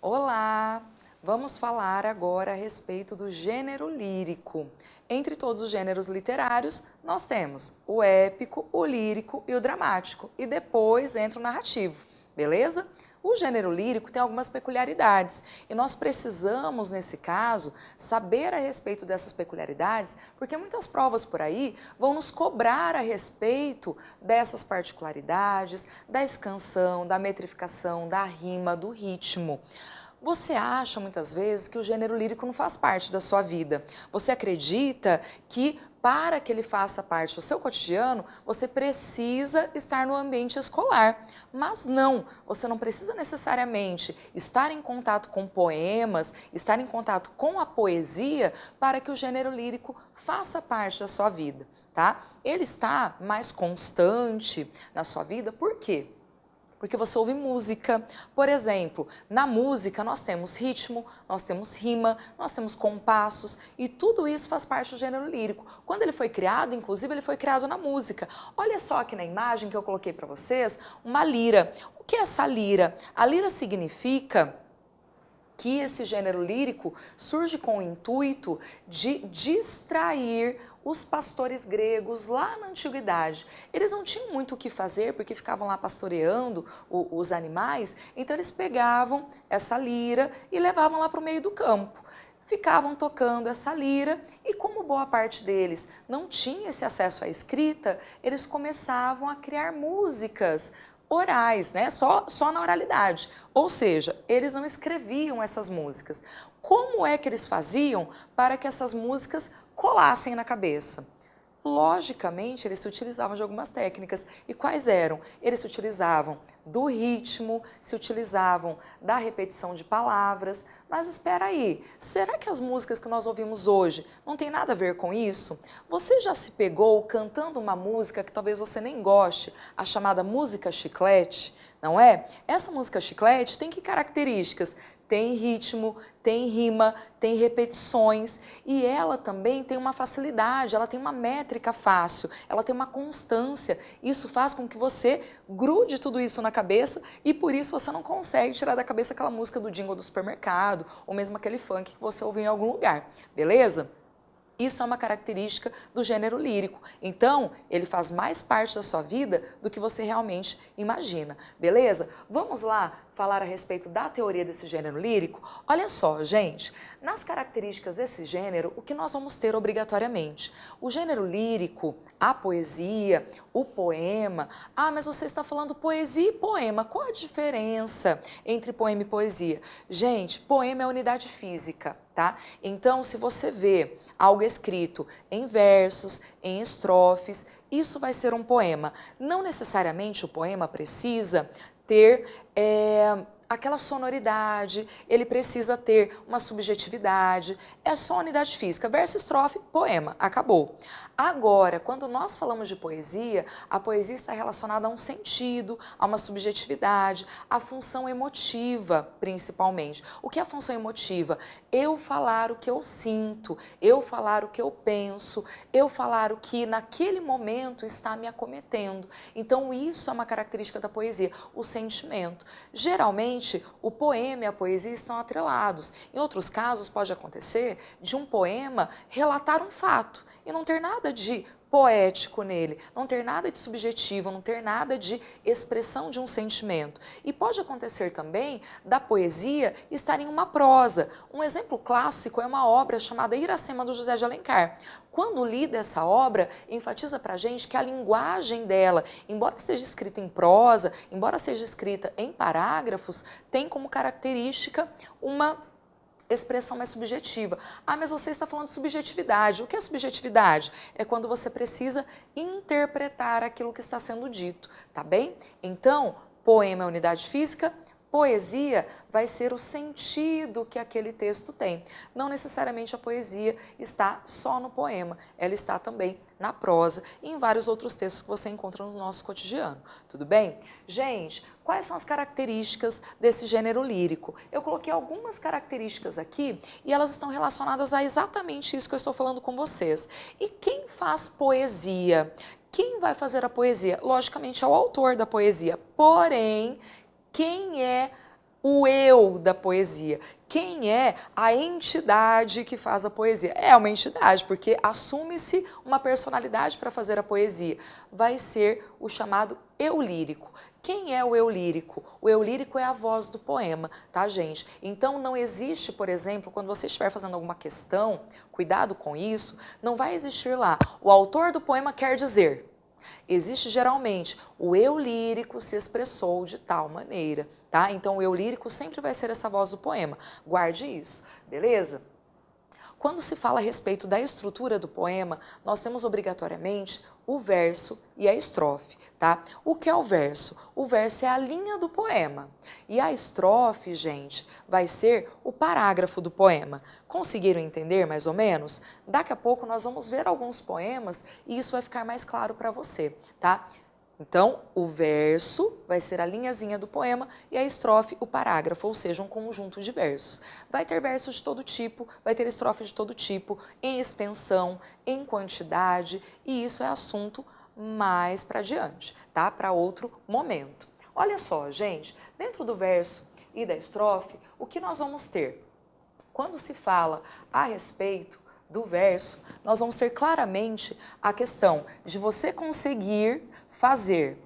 Olá! Vamos falar agora a respeito do gênero lírico. Entre todos os gêneros literários, nós temos o épico, o lírico e o dramático, e depois entra o narrativo, beleza? O gênero lírico tem algumas peculiaridades e nós precisamos, nesse caso, saber a respeito dessas peculiaridades, porque muitas provas por aí vão nos cobrar a respeito dessas particularidades, da escansão, da metrificação, da rima, do ritmo. Você acha muitas vezes que o gênero lírico não faz parte da sua vida. Você acredita que para que ele faça parte do seu cotidiano, você precisa estar no ambiente escolar. Mas não, você não precisa necessariamente estar em contato com poemas, estar em contato com a poesia para que o gênero lírico faça parte da sua vida, tá? Ele está mais constante na sua vida, por quê? Porque você ouve música. Por exemplo, na música nós temos ritmo, nós temos rima, nós temos compassos e tudo isso faz parte do gênero lírico. Quando ele foi criado, inclusive, ele foi criado na música. Olha só aqui na imagem que eu coloquei para vocês, uma lira. O que é essa lira? A lira significa que esse gênero lírico surge com o intuito de distrair os pastores gregos lá na antiguidade. Eles não tinham muito o que fazer porque ficavam lá pastoreando os animais, então eles pegavam essa lira e levavam lá para o meio do campo. Ficavam tocando essa lira e como boa parte deles não tinha esse acesso à escrita, eles começavam a criar músicas orais, né? Só na oralidade. Ou seja, eles não escreviam essas músicas. Como é que eles faziam para que essas músicas colassem na cabeça? Logicamente, eles se utilizavam de algumas técnicas. E quais eram? Eles se utilizavam do ritmo, se utilizavam da repetição de palavras. Mas espera aí, será que as músicas que nós ouvimos hoje não tem nada a ver com isso? Você já se pegou cantando uma música que talvez você nem goste, a chamada música chiclete, não é? Essa música chiclete tem que características? Tem ritmo, tem rima, tem repetições e ela também tem uma facilidade, ela tem uma métrica fácil, ela tem uma constância. Isso faz com que você grude tudo isso na cabeça e por isso você não consegue tirar da cabeça aquela música do jingle do supermercado ou mesmo aquele funk que você ouviu em algum lugar, beleza? Isso é uma característica do gênero lírico. Então, ele faz mais parte da sua vida do que você realmente imagina, beleza? Vamos lá falar a respeito da teoria desse gênero lírico? Olha só, gente, nas características desse gênero, o que nós vamos ter obrigatoriamente? O gênero lírico, a poesia, o poema. Ah, mas você está falando poesia e poema. Qual a diferença entre poema e poesia? Gente, poema é unidade física, tá? Então, se você vê algo escrito em versos, em estrofes, isso vai ser um poema. Não necessariamente o poema precisa ter aquela sonoridade, ele precisa ter uma subjetividade, é só unidade física, verso, estrofe, poema, acabou. Agora, quando nós falamos de poesia, a poesia está relacionada a um sentido, a uma subjetividade, a função emotiva, principalmente. O que é a função emotiva? Eu falar o que eu sinto, eu falar o que eu penso, eu falar o que naquele momento está me acometendo. Então, isso é uma característica da poesia, o sentimento. Geralmente, o poema e a poesia estão atrelados. Em outros casos, pode acontecer de um poema relatar um fato e não ter nada de poético nele, não ter nada de subjetivo, não ter nada de expressão de um sentimento. E pode acontecer também da poesia estar em uma prosa. Um exemplo clássico é uma obra chamada Iracema, do José de Alencar. Quando lida essa obra, enfatiza pra gente que a linguagem dela, embora esteja escrita em prosa, embora seja escrita em parágrafos, tem como característica uma expressão mais subjetiva. Ah, mas você está falando de subjetividade. O que é subjetividade? É quando você precisa interpretar aquilo que está sendo dito, tá bem? Então, poema é unidade física, Poesia vai ser o sentido que aquele texto tem. Não necessariamente a poesia está só no poema, ela está também na prosa e em vários outros textos que você encontra no nosso cotidiano. Tudo bem? Gente, quais são as características desse gênero lírico? Eu coloquei algumas características aqui e elas estão relacionadas a exatamente isso que eu estou falando com vocês. E quem faz poesia? Quem vai fazer a poesia? Logicamente é o autor da poesia, porém, quem é o eu da poesia? Quem é a entidade que faz a poesia? É uma entidade, porque assume-se uma personalidade para fazer a poesia. Vai ser o chamado eu lírico. Quem é o eu lírico? O eu lírico é a voz do poema, tá, gente? Então não existe, por exemplo, quando você estiver fazendo alguma questão, cuidado com isso, não vai existir lá, o autor do poema quer dizer. Existe geralmente o eu lírico se expressou de tal maneira, tá? Então o eu lírico sempre vai ser essa voz do poema. Guarde isso, beleza? Quando se fala a respeito da estrutura do poema, nós temos obrigatoriamente o verso e a estrofe, tá? O que é o verso? O verso é a linha do poema. E a estrofe, gente, vai ser o parágrafo do poema. Conseguiram entender mais ou menos? Daqui a pouco nós vamos ver alguns poemas e isso vai ficar mais claro para você, tá? Então, o verso vai ser a linhazinha do poema e a estrofe o parágrafo, ou seja, um conjunto de versos. Vai ter versos de todo tipo, vai ter estrofe de todo tipo, em extensão, em quantidade, e isso é assunto mais para diante, tá? Para outro momento. Olha só, gente, dentro do verso e da estrofe, o que nós vamos ter? Quando se fala a respeito do verso, nós vamos ter claramente a questão de você conseguir fazer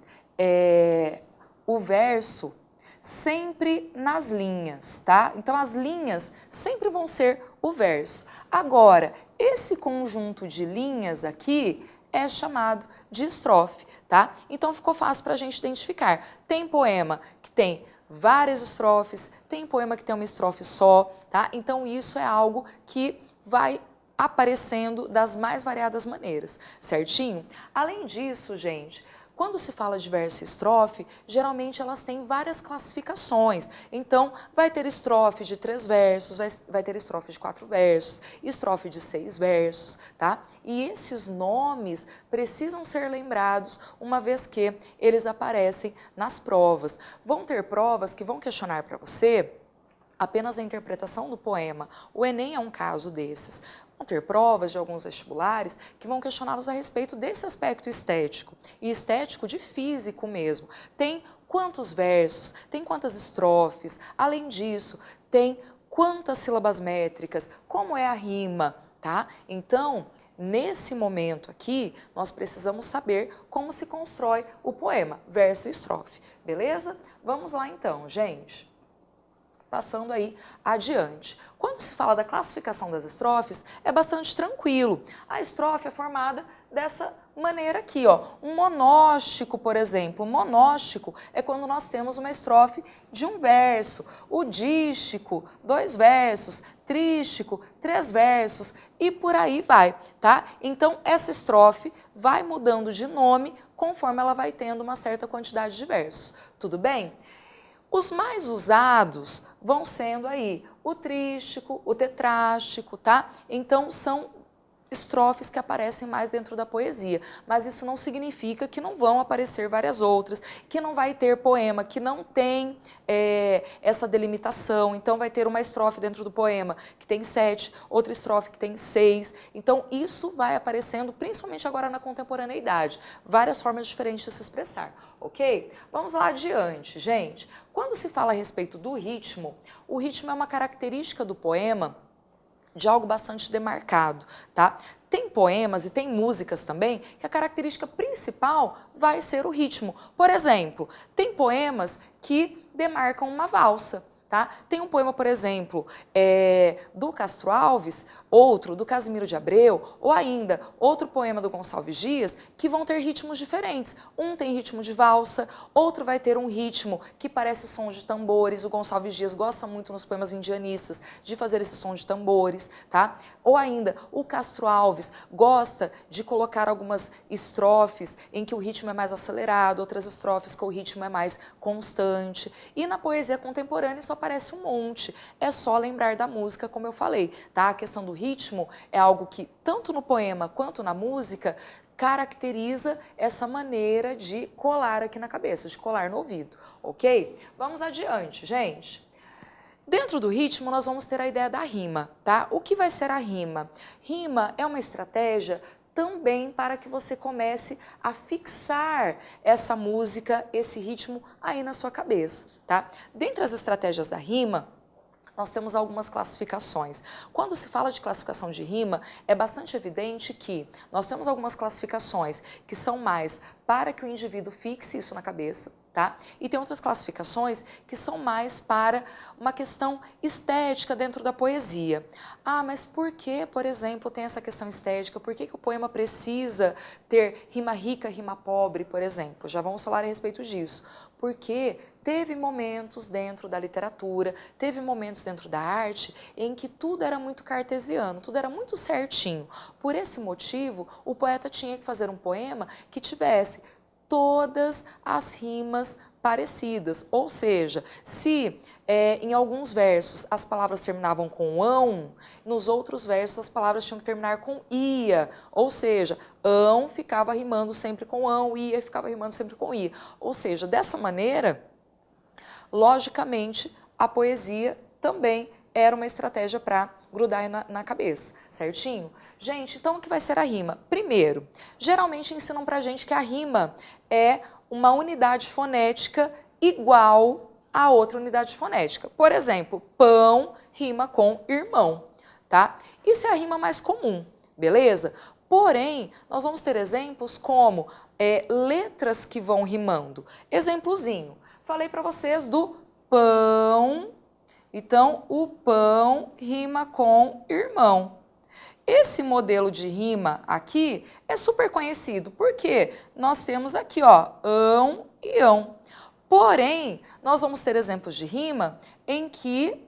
o verso sempre nas linhas, tá? Então as linhas sempre vão ser o verso. Agora, esse conjunto de linhas aqui é chamado de estrofe, tá? Então ficou fácil para a gente identificar. Tem poema que tem várias estrofes, tem poema que tem uma estrofe só, tá? Então isso é algo que vai aparecendo das mais variadas maneiras, certinho? Além disso, gente, quando se fala de verso e estrofe, geralmente elas têm várias classificações. Então, vai ter estrofe de 3 versos, vai ter estrofe de 4 versos, estrofe de 6 versos, tá? E esses nomes precisam ser lembrados uma vez que eles aparecem nas provas. Vão ter provas que vão questionar para você apenas a interpretação do poema. O Enem é um caso desses. Vão ter provas de alguns vestibulares que vão questioná-los a respeito desse aspecto estético, e estético de físico mesmo. Tem quantos versos, tem quantas estrofes, além disso, tem quantas sílabas métricas, como é a rima, tá? Então, nesse momento aqui, nós precisamos saber como se constrói o poema, verso e estrofe, beleza? Vamos lá então, gente. Passando aí adiante. Quando se fala da classificação das estrofes, é bastante tranquilo. A estrofe é formada dessa maneira aqui, ó. Um monóstico, por exemplo. Um monóstico é quando nós temos uma estrofe de um verso. O dístico, 2 versos. Trístico, 3 versos. E por aí vai, tá? Então, essa estrofe vai mudando de nome conforme ela vai tendo uma certa quantidade de versos. Tudo bem? Os mais usados vão sendo aí o trístico, o tetrástico, tá? Então são estrofes que aparecem mais dentro da poesia, mas isso não significa que não vão aparecer várias outras, que não vai ter poema, que não tem essa delimitação, então vai ter uma estrofe dentro do poema que tem 7, outra estrofe que tem 6, então isso vai aparecendo principalmente agora na contemporaneidade, várias formas diferentes de se expressar, ok? Vamos lá adiante, gente. Quando se fala a respeito do ritmo, o ritmo é uma característica do poema de algo bastante demarcado, tá? Tem poemas e tem músicas também que a característica principal vai ser o ritmo. Por exemplo, tem poemas que demarcam uma valsa, tá? Tem um poema, por exemplo, do Castro Alves, outro do Casimiro de Abreu, ou ainda outro poema do Gonçalves Dias, que vão ter ritmos diferentes. Um tem ritmo de valsa, outro vai ter um ritmo que parece som de tambores. O Gonçalves Dias gosta muito nos poemas indianistas de fazer esse som de tambores, tá? Ou ainda, o Castro Alves gosta de colocar algumas estrofes em que o ritmo é mais acelerado, outras estrofes que o ritmo é mais constante. E na poesia contemporânea isso aparece um monte. É só lembrar da música, como eu falei, tá? A questão do ritmo é algo que, tanto no poema quanto na música, caracteriza essa maneira de colar aqui na cabeça, de colar no ouvido, ok? Vamos adiante, gente. Dentro do ritmo, nós vamos ter a ideia da rima, tá? O que vai ser a rima? Rima é uma estratégia também para que você comece a fixar essa música, esse ritmo aí na sua cabeça, tá? Dentre as estratégias da rima, nós temos algumas classificações. Quando se fala de classificação de rima, é bastante evidente que nós temos algumas classificações que são mais para que o indivíduo fixe isso na cabeça, tá? E tem outras classificações que são mais para uma questão estética dentro da poesia. Ah, mas por que, por exemplo, tem essa questão estética? Por que que o poema precisa ter rima rica, rima pobre, por exemplo? Já vamos falar a respeito disso. Porque teve momentos dentro da literatura, teve momentos dentro da arte em que tudo era muito cartesiano, tudo era muito certinho. Por esse motivo, o poeta tinha que fazer um poema que tivesse todas as rimas parecidas, ou seja, se em alguns versos as palavras terminavam com ão, nos outros versos as palavras tinham que terminar com ia, ou seja, ão ficava rimando sempre com ão, ia ficava rimando sempre com ia, ou seja, dessa maneira, logicamente, a poesia também era uma estratégia para grudar na cabeça, certinho? Gente, então o que vai ser a rima? Primeiro, geralmente ensinam pra gente que a rima é uma unidade fonética igual a outra unidade fonética. Por exemplo, pão rima com irmão, tá? Isso é a rima mais comum, beleza? Porém, nós vamos ter exemplos como letras que vão rimando. Exemplozinho, falei para vocês do pão, então o pão rima com irmão. Esse modelo de rima aqui é super conhecido, porque nós temos aqui, ó, ão e ão. Porém, nós vamos ter exemplos de rima em que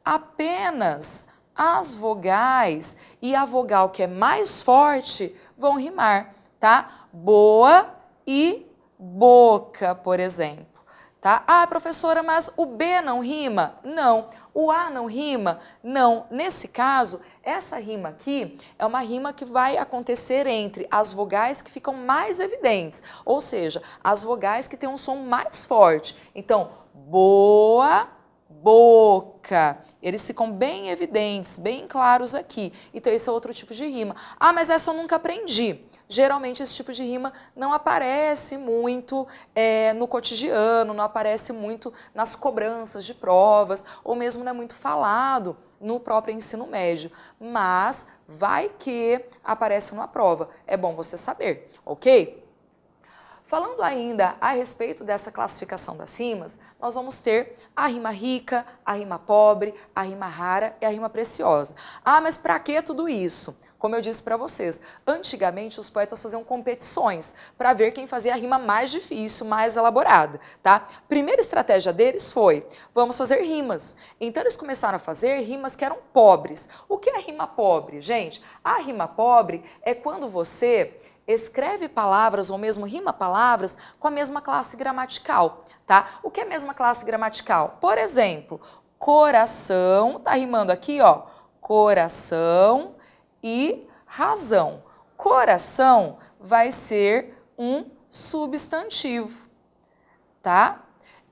apenas as vogais e a vogal que é mais forte vão rimar, tá? Boa e boca, por exemplo. Tá? Ah, professora, mas o B não rima? Não. O A não rima? Não. Nesse caso, essa rima aqui é uma rima que vai acontecer entre as vogais que ficam mais evidentes, ou seja, as vogais que têm um som mais forte. Então, boa, boca. Eles ficam bem evidentes, bem claros aqui. Então, esse é outro tipo de rima. Ah, mas essa eu nunca aprendi. Geralmente esse tipo de rima não aparece muito no cotidiano, não aparece muito nas cobranças de provas, ou mesmo não é muito falado no próprio ensino médio. Mas vai que aparece numa prova. É bom você saber, ok? Falando ainda a respeito dessa classificação das rimas, nós vamos ter a rima rica, a rima pobre, a rima rara e a rima preciosa. Ah, mas para que tudo isso? Como eu disse para vocês, antigamente os poetas faziam competições para ver quem fazia a rima mais difícil, mais elaborada, tá? Primeira estratégia deles foi, vamos fazer rimas. Então eles começaram a fazer rimas que eram pobres. O que é rima pobre, gente? A rima pobre é quando você escreve palavras ou mesmo rima palavras com a mesma classe gramatical, tá? O que é a mesma classe gramatical? Por exemplo, coração, tá rimando aqui, ó, coração e razão. Coração vai ser um substantivo, tá?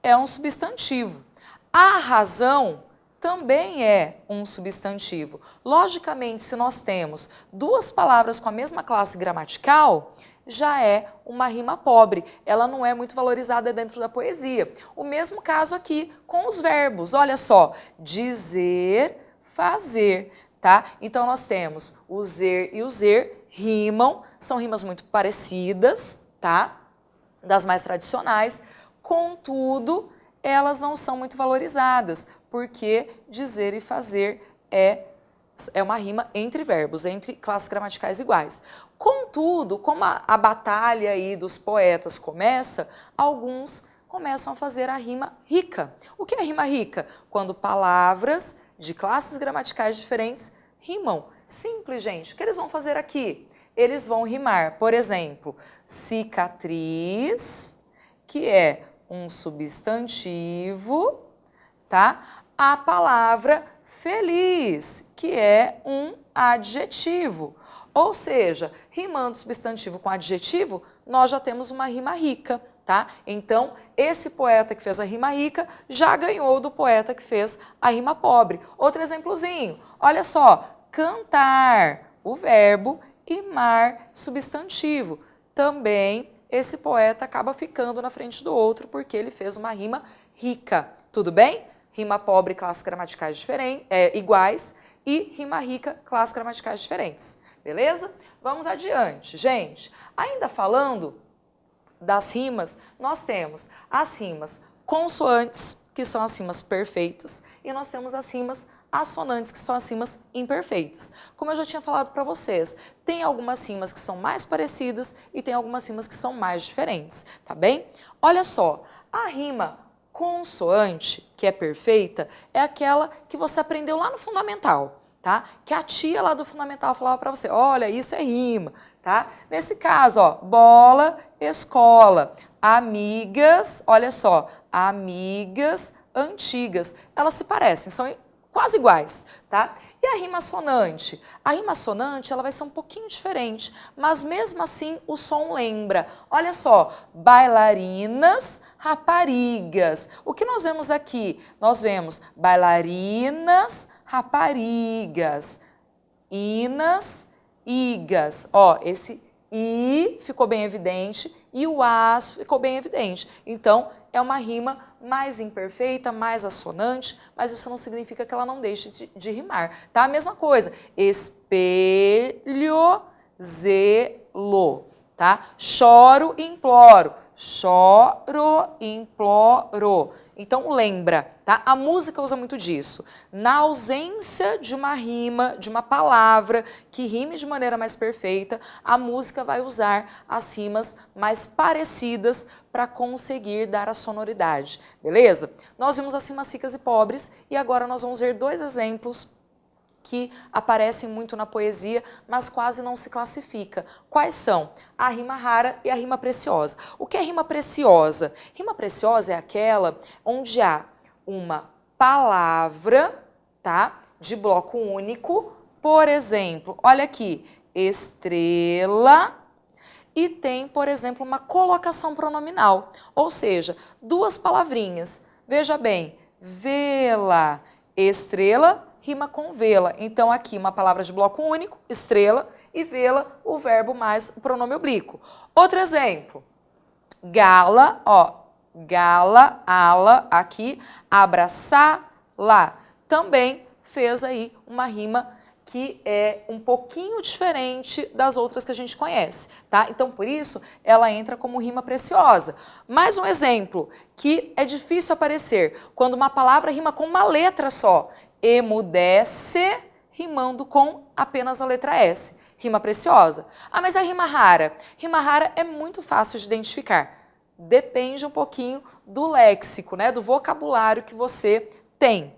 É um substantivo. A razão também é um substantivo. Logicamente, se nós temos duas palavras com a mesma classe gramatical, já é uma rima pobre. Ela não é muito valorizada dentro da poesia. O mesmo caso aqui com os verbos. Olha só, dizer, fazer. Tá? Então, nós temos o zer e o zer rimam, são rimas muito parecidas, tá? Das mais tradicionais, contudo, elas não são muito valorizadas, porque dizer e fazer é uma rima entre verbos, entre classes gramaticais iguais. Contudo, como a batalha aí dos poetas começa, alguns começam a fazer a rima rica. O que é rima rica? Quando palavras de classes gramaticais diferentes rimam. Simples, gente. O que eles vão fazer aqui? Eles vão rimar, por exemplo, cicatriz, que é um substantivo, tá? A palavra feliz, que é um adjetivo. Ou seja, rimando substantivo com adjetivo, nós já temos uma rima rica, tá? Então, esse poeta que fez a rima rica já ganhou do poeta que fez a rima pobre. Outro exemplozinho, olha só, cantar, o verbo, e mar, substantivo. Também esse poeta acaba ficando na frente do outro porque ele fez uma rima rica. Tudo bem? Rima pobre, classes gramaticais iguais, e rima rica, classes gramaticais diferentes. Beleza? Vamos adiante. Gente, ainda falando das rimas, nós temos as rimas consoantes, que são as rimas perfeitas, e nós temos as rimas assonantes, que são as rimas imperfeitas. Como eu já tinha falado para vocês, tem algumas rimas que são mais parecidas e tem algumas rimas que são mais diferentes, tá bem? Olha só, a rima consoante, que é perfeita, é aquela que você aprendeu lá no fundamental, tá? Que a tia lá do fundamental falava para você, olha, isso é rima, tá? Nesse caso, ó, bola, escola, amigas, olha só, amigas antigas, elas se parecem, são quase iguais, tá? E a rima assonante? A rima assonante, ela vai ser um pouquinho diferente, mas mesmo assim o som lembra. Olha só, bailarinas, raparigas. O que nós vemos aqui? Nós vemos bailarinas, raparigas, inas, igas. Ó, esse I ficou bem evidente e o as ficou bem evidente. Então, é uma rima mais imperfeita, mais assonante, mas isso não significa que ela não deixe de rimar, tá? A mesma coisa, espelho, zelo, tá? Choro, imploro, choro, imploro. Então lembra, tá? A música usa muito disso. Na ausência de uma rima, de uma palavra que rime de maneira mais perfeita, a música vai usar as rimas mais parecidas para conseguir dar a sonoridade, beleza? Nós vimos as rimas ricas e pobres e agora nós vamos ver dois exemplos que aparecem muito na poesia, mas quase não se classifica. Quais são? A rima rara e a rima preciosa. O que é rima preciosa? Rima preciosa é aquela onde há uma palavra, tá, de bloco único, por exemplo, olha aqui, estrela, e tem, por exemplo, uma colocação pronominal, ou seja, duas palavrinhas. Veja bem, vela, estrela, rima com vela. Então, aqui uma palavra de bloco único, estrela, e vela, o verbo mais o pronome oblíquo. Outro exemplo, gala, ó, gala, ala, aqui, abraçar, lá. Também fez aí uma rima que é um pouquinho diferente das outras que a gente conhece, tá? Então, por isso, ela entra como rima preciosa. Mais um exemplo, que é difícil aparecer, quando uma palavra rima com uma letra só. Emudece, rimando com apenas a letra S. Rima preciosa. Ah, mas a rima rara? Rima rara é muito fácil de identificar. Depende um pouquinho do léxico, né? Do vocabulário que você tem.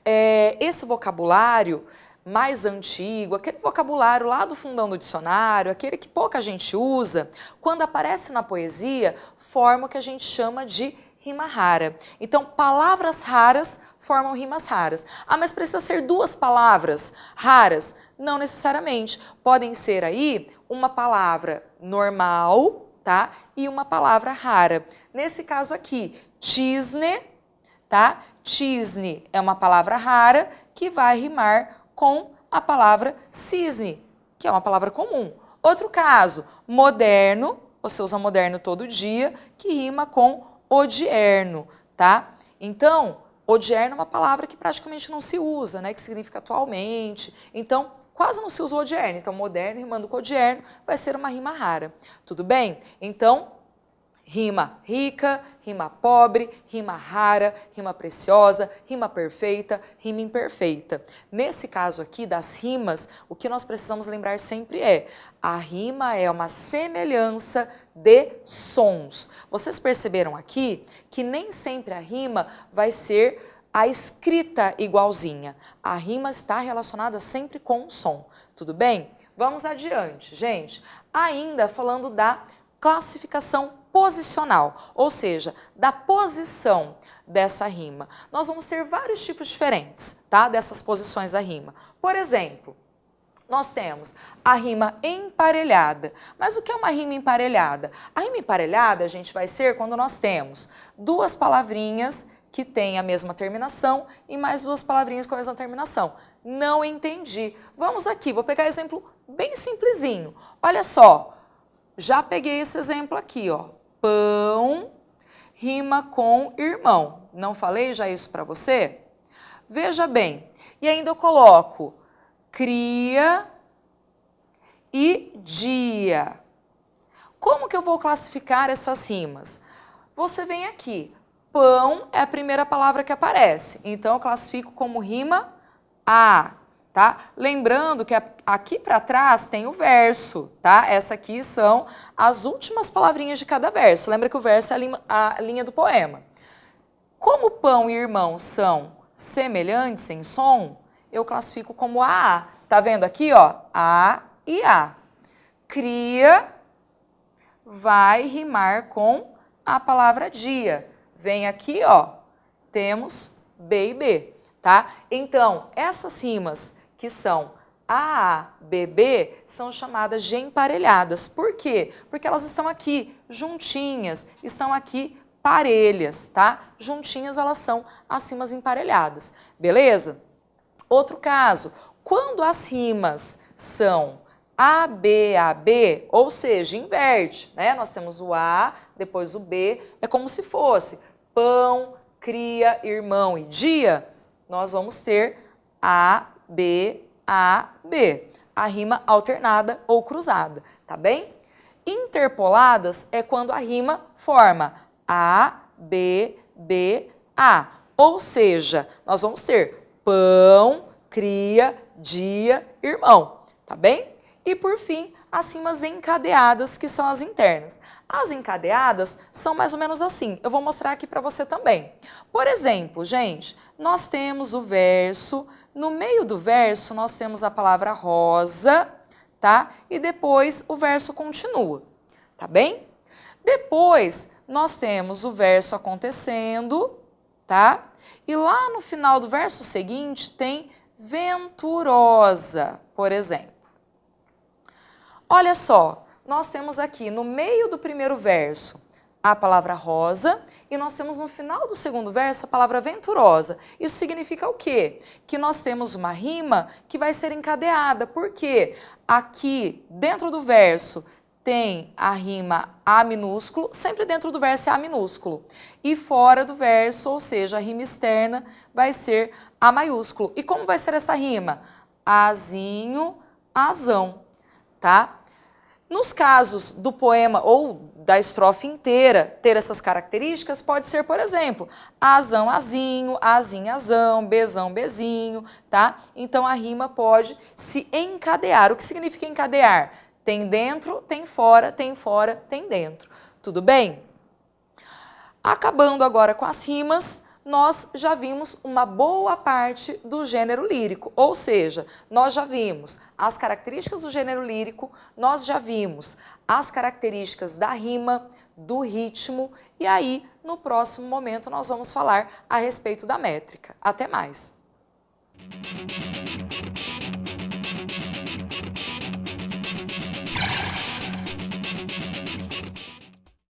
Esse vocabulário mais antigo, aquele vocabulário lá do fundão do dicionário, aquele que pouca gente usa, quando aparece na poesia, forma o que a gente chama de rima rara. Então, palavras raras formam rimas raras. Ah, mas precisa ser duas palavras raras? Não necessariamente. Podem ser aí uma palavra normal, tá? E uma palavra rara. Nesse caso aqui, cisne, tá? Cisne é uma palavra rara que vai rimar com a palavra cisne, que é uma palavra comum. Outro caso, moderno, você usa moderno todo dia, que rima com odierno, tá? Então, odierno é uma palavra que praticamente não se usa, né? Que significa atualmente. Então, quase não se usa o odierno. Então, moderno rimando com odierno vai ser uma rima rara. Tudo bem? Então, Rima rica, rima pobre, rima rara, rima preciosa, rima perfeita, rima imperfeita. Nesse caso aqui das rimas, o que nós precisamos lembrar sempre é: a rima é uma semelhança de sons. Vocês perceberam aqui que nem sempre a rima vai ser a escrita igualzinha. A rima está relacionada sempre com o som. Tudo bem? Vamos adiante, gente. Ainda falando da classificação posicional, ou seja, da posição dessa rima. Nós vamos ter vários tipos diferentes, tá? Dessas posições da rima. Por exemplo, nós temos a rima emparelhada. Mas o que é uma rima emparelhada? A rima emparelhada, gente, vai ser quando nós temos duas palavrinhas que têm a mesma terminação e mais duas palavrinhas com a mesma terminação. Não entendi. Vamos aqui, vou pegar exemplo bem simplesinho. Olha só, já peguei esse exemplo aqui, ó. Pão rima com irmão. Não falei já isso para você? Veja bem, e ainda eu coloco cria e dia. Como que eu vou classificar essas rimas? Você vem aqui, pão é a primeira palavra que aparece, então eu classifico como rima a, tá? Lembrando que aqui para trás tem o verso, tá? Essa aqui são as últimas palavrinhas de cada verso. Lembra que o verso é a linha do poema. Como pão e irmão são semelhantes em som, eu classifico como a. Tá vendo aqui, ó? A e a. Cria vai rimar com a palavra dia. Vem aqui, ó, temos B e B, tá? Então, essas rimas que são A, B, B, são chamadas de emparelhadas. Por quê? Porque elas estão aqui juntinhas, estão aqui parelhas, tá? Juntinhas elas são as rimas emparelhadas, beleza? Outro caso, quando as rimas são A, B, ou seja, inverte, né? Nós temos o A, depois o B, é como se fosse pão, cria, irmão e dia, nós vamos ter A, B, a rima alternada ou cruzada, tá bem? Interpoladas é quando a rima forma A, B, A, ou seja, nós vamos ter pão, cria, dia, irmão, tá bem? E por fim, as rimas encadeadas, que são as internas. As encadeadas são mais ou menos assim, eu vou mostrar aqui para você também. Por exemplo, gente, nós temos o verso, no meio do verso nós temos a palavra rosa, tá? E depois o verso continua, tá bem? Depois nós temos o verso acontecendo, tá? E lá no final do verso seguinte tem venturosa, por exemplo. Olha só, nós temos aqui no meio do primeiro verso a palavra rosa e nós temos no final do segundo verso a palavra venturosa. Isso significa o quê? Que nós temos uma rima que vai ser encadeada, porque aqui dentro do verso tem a rima A minúsculo, sempre dentro do verso é A minúsculo. E fora do verso, ou seja, a rima externa vai ser A maiúsculo. E como vai ser essa rima? Azinho, azão, tá? Nos casos do poema ou da estrofe inteira ter essas características, pode ser, por exemplo, azão, azinho, azinho, azão, bezão, bezinho, tá? Então a rima pode se encadear. O que significa encadear? Tem dentro, tem fora, tem dentro. Tudo bem? Acabando agora com as rimas, nós já vimos uma boa parte do gênero lírico, ou seja, nós já vimos as características do gênero lírico, nós já vimos as características da rima, do ritmo, e aí, no próximo momento, nós vamos falar a respeito da métrica. Até mais!